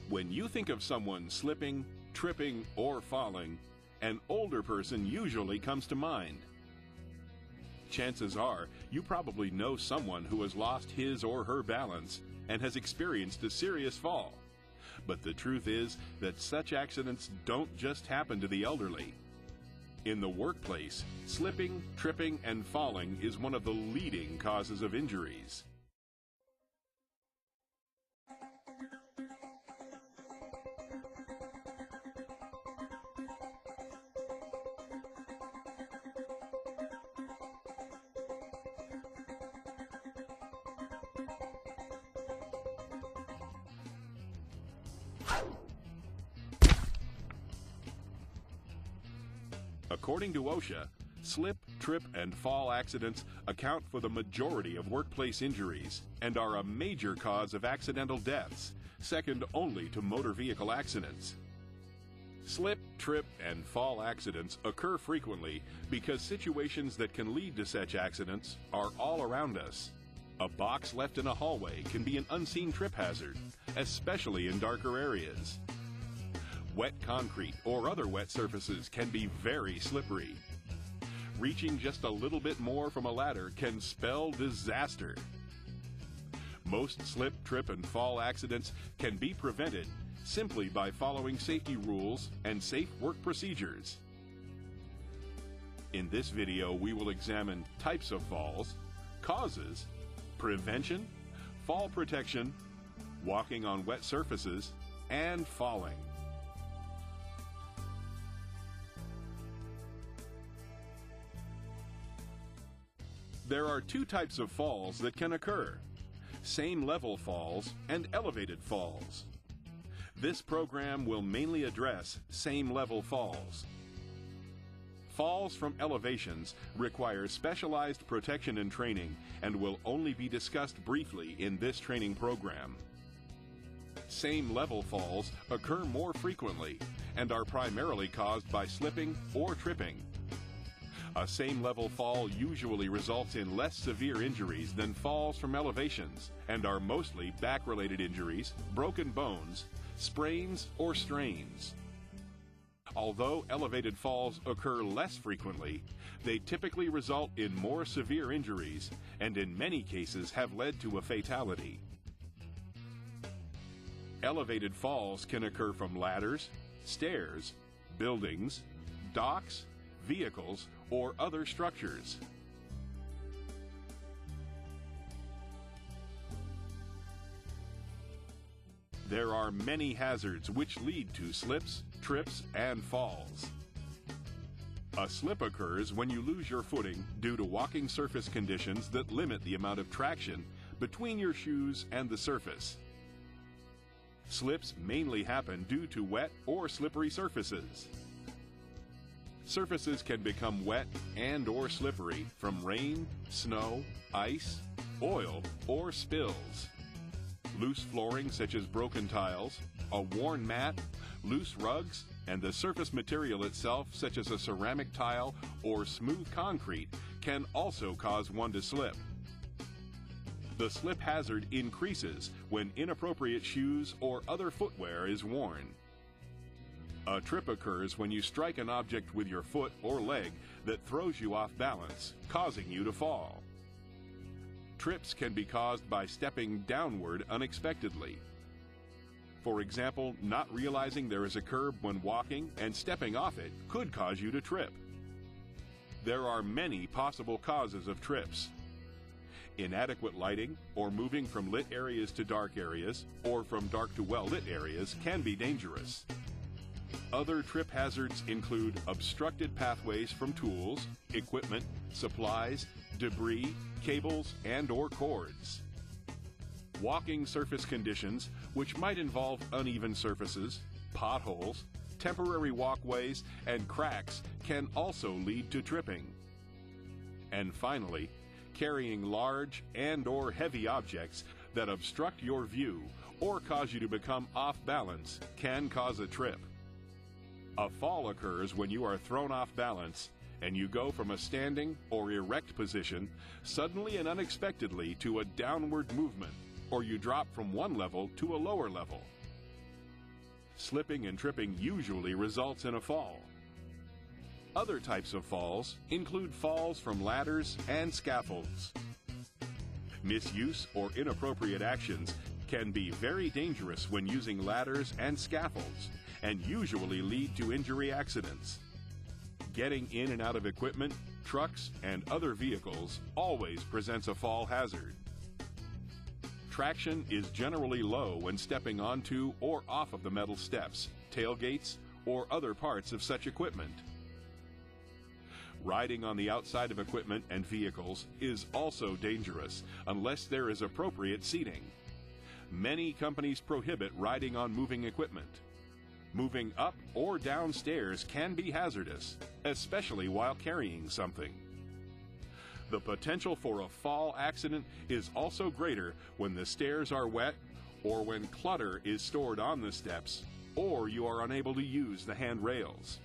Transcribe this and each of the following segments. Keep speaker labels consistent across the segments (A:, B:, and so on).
A: When you think of someone slipping, tripping, or falling, an older person usually comes to mind. Chances are you probably know someone who has lost his or her balance and has experienced a serious fall. But the truth is that such accidents don't just happen to the elderly. In the workplace, slipping, tripping, and falling is one of the leading causes of injuries. According to OSHA, slip, trip, and fall accidents account for the majority of workplace injuries and are a major cause of accidental deaths, second only to motor vehicle accidents. Slip, trip, and fall accidents occur frequently because situations that can lead to such accidents are all around us. A box left in a hallway can be an unseen trip hazard, especially in darker areas. Wet concrete or other wet surfaces can be very slippery. Reaching just a little bit more from a ladder can spell disaster. Most slip, trip, and fall accidents can be prevented simply by following safety rules and safe work procedures. In this video, we will examine types of falls, causes, prevention, fall protection, walking on wet surfaces, and falling. There are two types of falls that can occur: same level falls and elevated falls. This program will mainly address same level falls. Falls from elevations require specialized protection and training and will only be discussed briefly in this training program. Same level falls occur more frequently and are primarily caused by slipping or tripping. A same-level fall usually results in less severe injuries than falls from elevations and are mostly back-related injuries, broken bones, sprains, or strains. Although elevated falls occur less frequently, they typically result in more severe injuries and in many cases have led to a fatality. Elevated falls can occur from ladders, stairs, buildings, docks, vehicles, or other structures. There are many hazards which lead to slips, trips, and falls. A slip occurs when you lose your footing due to walking surface conditions that limit the amount of traction between your shoes and the surface. Slips mainly happen due to wet or slippery surfaces. Surfaces can become wet and or slippery from rain, snow, ice, oil, or spills. Loose flooring such as broken tiles, a worn mat, loose rugs, and the surface material itself such as a ceramic tile or smooth concrete can also cause one to slip. The slip hazard increases when inappropriate shoes or other footwear is worn. A trip occurs when you strike an object with your foot or leg that throws you off balance, causing you to fall. Trips can be caused by stepping downward unexpectedly. For example, not realizing there is a curb when walking and stepping off it could cause you to trip. There are many possible causes of trips. Inadequate lighting or moving from lit areas to dark areas or from dark to well-lit areas can be dangerous. Other trip hazards include obstructed pathways from tools, equipment, supplies, debris, cables, and/or cords. Walking surface conditions, which might involve uneven surfaces, potholes, temporary walkways, and cracks, can also lead to tripping. And finally, carrying large and/or heavy objects that obstruct your view or cause you to become off balance can cause a trip. A fall occurs when you are thrown off balance and you go from a standing or erect position suddenly and unexpectedly to a downward movement, or you drop from one level to a lower level. Slipping and tripping usually results in a fall. Other types of falls include falls from ladders and scaffolds. Misuse or inappropriate actions can be very dangerous when using ladders and scaffolds and usually lead to injury accidents. Getting in and out of equipment, trucks, and other vehicles always presents a fall hazard. Traction is generally low when stepping onto or off of the metal steps, tailgates, or other parts of such equipment. Riding on the outside of equipment and vehicles is also dangerous unless there is appropriate seating. Many companies prohibit riding on moving equipment. Moving up or down stairs can be hazardous, especially while carrying something. The potential for a fall accident is also greater when the stairs are wet or when clutter is stored on the steps or you are unable to use the handrails.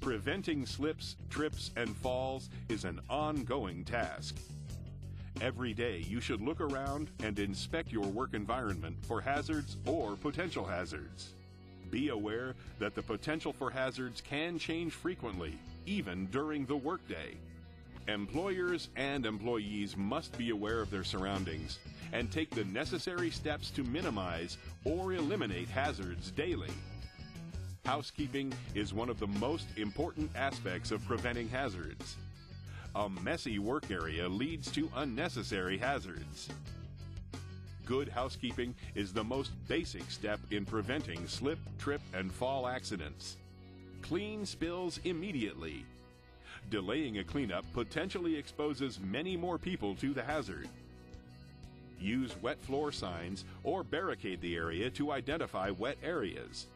A: Preventing slips, trips, and falls is an ongoing task. Every day you should look around and inspect your work environment for hazards or potential hazards. Be aware that the potential for hazards can change frequently, even during the workday. Employers and employees must be aware of their surroundings and take the necessary steps to minimize or eliminate hazards daily. Housekeeping is one of the most important aspects of preventing hazards. A messy work area leads to unnecessary hazards. Good housekeeping is the most basic step in preventing slip, trip, and fall accidents. Clean spills immediately. Delaying a cleanup potentially exposes many more people to the hazard. Use wet floor signs or barricade the area to identify wet areas.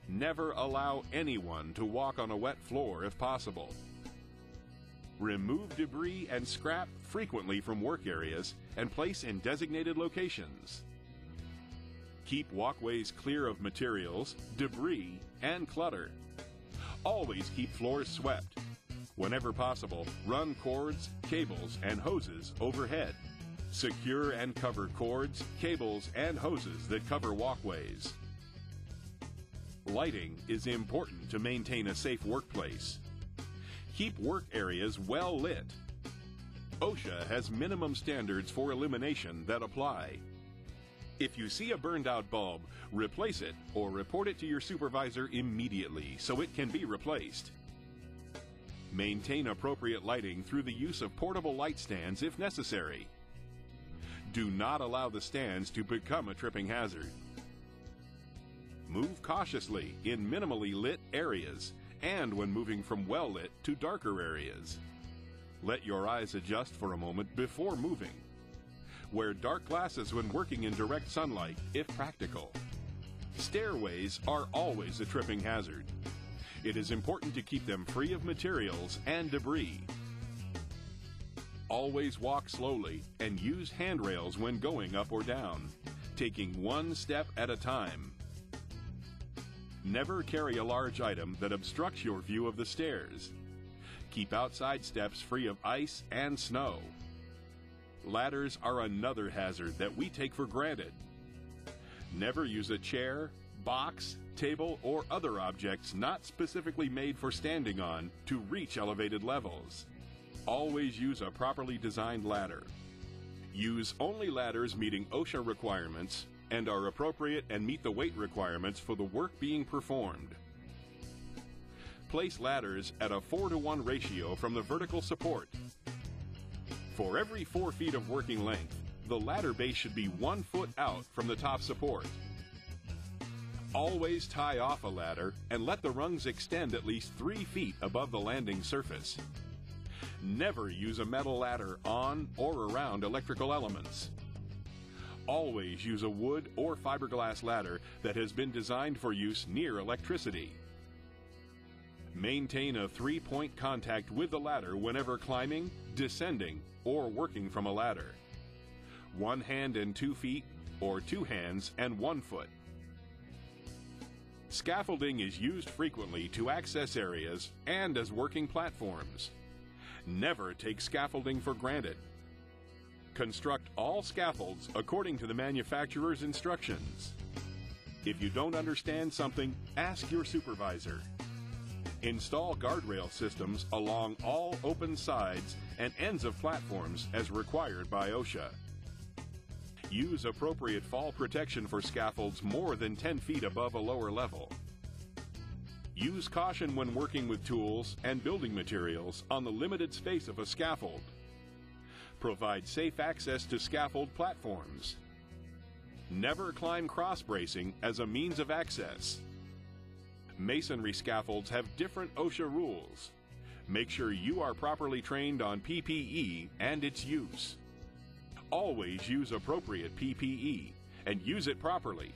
A: Never allow anyone to walk on a wet floor if possible. Remove debris and scrap frequently from work areas and place in designated locations. Keep walkways clear of materials, debris, and clutter. Always keep floors swept. Whenever possible, run cords, cables, and hoses overhead. Secure and cover cords, cables, and hoses that cover walkways. Lighting is important to maintain a safe workplace. Keep work areas well lit. OSHA has minimum standards for illumination that apply. If you see a burned out bulb, replace it or report it to your supervisor immediately so it can be replaced. Maintain appropriate lighting through the use of portable light stands if necessary. Do not allow the stands to become a tripping hazard. Move cautiously in minimally lit areas and when moving from well-lit to darker areas. Let your eyes adjust for a moment before moving. Wear dark glasses when working in direct sunlight, if practical. Stairways are always a tripping hazard. It is important to keep them free of materials and debris. Always walk slowly and use handrails when going up or down, taking one step at a time. Never carry a large item that obstructs your view of the stairs. Keep outside steps free of ice and snow. Ladders are another hazard that we take for granted. Never use a chair, box, table, or other objects not specifically made for standing on to reach elevated levels. Always use a properly designed ladder. Use only ladders meeting OSHA requirements and are appropriate and meet the weight requirements for the work being performed. Place ladders at a 4-to-1 ratio from the vertical support. For every 4 feet of working length, the ladder base should be 1 foot out from the top support. Always tie off a ladder and let the rungs extend at least 3 feet above the landing surface. Never use a metal ladder on or around electrical elements. Always use a wood or fiberglass ladder that has been designed for use near electricity. Maintain a 3-point contact with the ladder whenever climbing, descending, or working from a ladder. 1 hand and 2 feet, or 2 hands and 1 foot. Scaffolding is used frequently to access areas and as working platforms. Never take scaffolding for granted. Construct all scaffolds according to the manufacturer's instructions. If you don't understand something, ask your supervisor. Install guardrail systems along all open sides and ends of platforms as required by OSHA. Use appropriate fall protection for scaffolds more than 10 feet above a lower level. Use caution when working with tools and building materials on the limited space of a scaffold. Provide safe access to scaffold platforms. Never climb cross bracing as a means of access. Masonry scaffolds have different OSHA rules. Make sure you are properly trained on PPE and its use. Always use appropriate PPE and use it properly.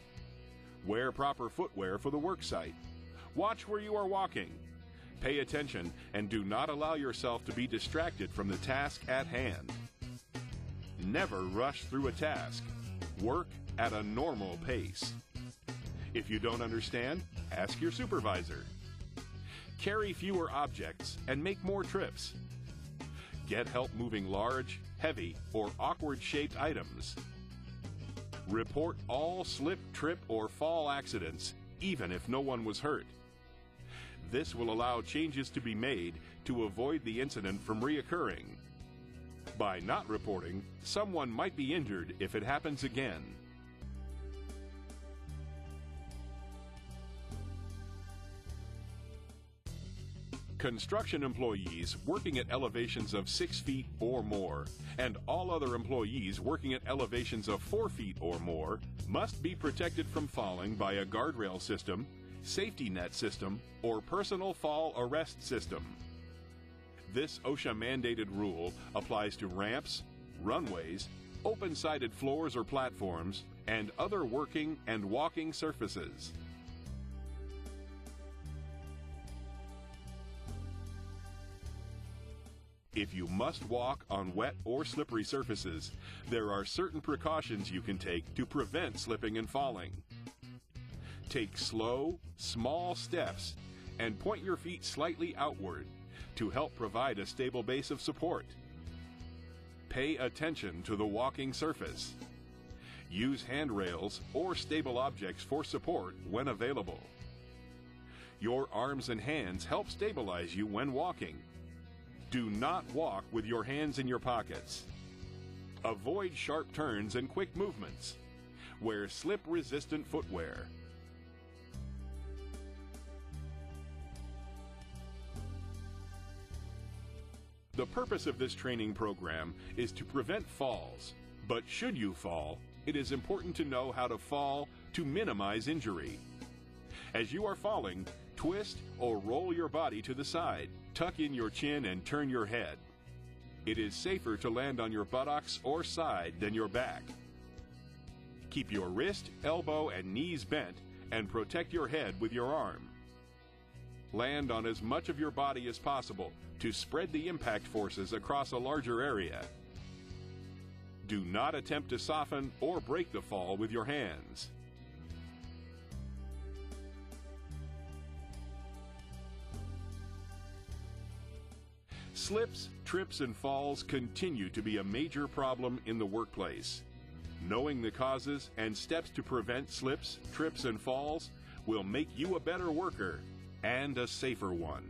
A: Wear proper footwear for the work site. Watch where you are walking. Pay attention and do not allow yourself to be distracted from the task at hand. Never rush through a task. Work at a normal pace. If you don't understand, ask your supervisor. Carry fewer objects and make more trips. Get help moving large, heavy, or awkward-shaped items. Report all slip, trip, or fall accidents, even if no one was hurt. This will allow changes to be made to avoid the incident from reoccurring. By not reporting, someone might be injured if it happens again. Construction employees working at elevations of 6 feet or more, and all other employees working at elevations of 4 feet or more, must be protected from falling by a guardrail system, safety net system, or personal fall arrest system. This OSHA-mandated rule applies to ramps, runways, open-sided floors or platforms, and other working and walking surfaces. If you must walk on wet or slippery surfaces, there are certain precautions you can take to prevent slipping and falling. Take slow, small steps and point your feet slightly outward to help provide a stable base of support. Pay attention to the walking surface. Use handrails or stable objects for support when available. Your arms and hands help stabilize you when walking. Do not walk with your hands in your pockets. Avoid sharp turns and quick movements. Wear slip-resistant footwear. The purpose of this training program is to prevent falls, but should you fall, it is important to know how to fall to minimize injury. As you are falling, twist or roll your body to the side. Tuck in your chin and turn your head. It is safer to land on your buttocks or side than your back. Keep your wrist, elbow, and knees bent and protect your head with your arm. Land on as much of your body as possible to spread the impact forces across a larger area. Do not attempt to soften or break the fall with your hands. Slips, trips, and falls continue to be a major problem in the workplace. Knowing the causes and steps to prevent slips, trips, and falls will make you a better worker and a safer one.